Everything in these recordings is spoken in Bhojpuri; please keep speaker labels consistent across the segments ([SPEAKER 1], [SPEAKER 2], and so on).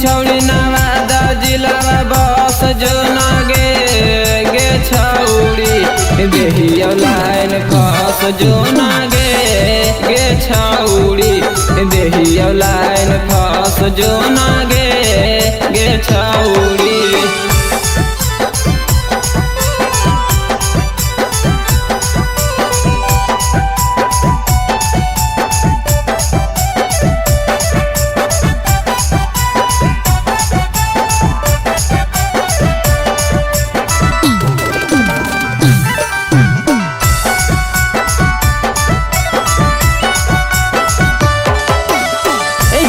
[SPEAKER 1] छौड़ी नवादा जिला बस जो नागे गे छौड़ी देहिया लाइन फस जो नागे गे छौड़ी देहिया लाइन फस जो नागे गे छौड़ी।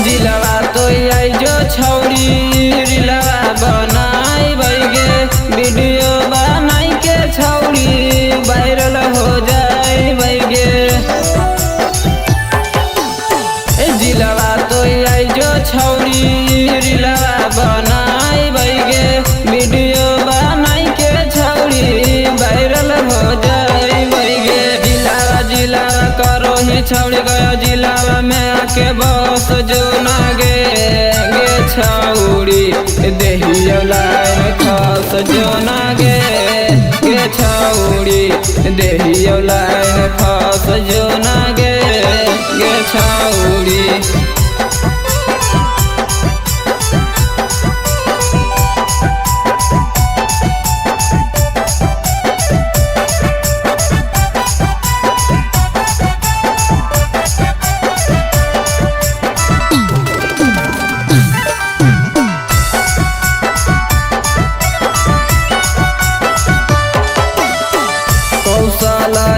[SPEAKER 1] जिलावा तो आई जो छौड़ी रिलावा बनाई बैगे वीडियो बनाई के छौड़ी वायरल हो जाए बैगे। जिलावा तो आई जो छौड़ी रिलावा बनाई बैगे वीडियो बनाई के छौड़ी वायरल हो जाए बैगे। जिलावा करो ही छौड़ी गया जिलावा में आके बस जो नागे गे छौड़ी देहिया लाइन फस जो नागे गे छौड़ी देहिया लाइन फस जो नागे गे छौड़ी।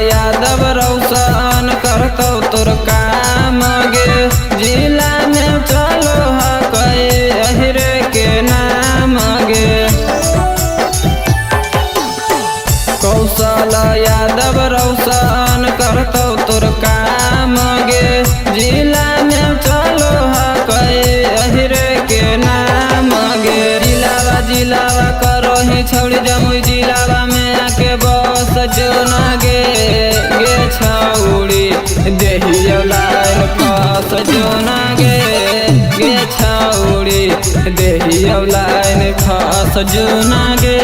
[SPEAKER 1] यादव रौशन करतो तोर काम गे जिला में चलो अहिरे के नाम गे। कौशल यादव रौशन करतो तोर काम गे जिला में चलो अहिरे के नाम गे। जिलावा करो ही छौड़ी जमुई जिलावा में आके बस जो नागे गे छौड़ी देहिया लाइन फस जो नागे गे छौड़ी देहिया लाइन फस जो नागे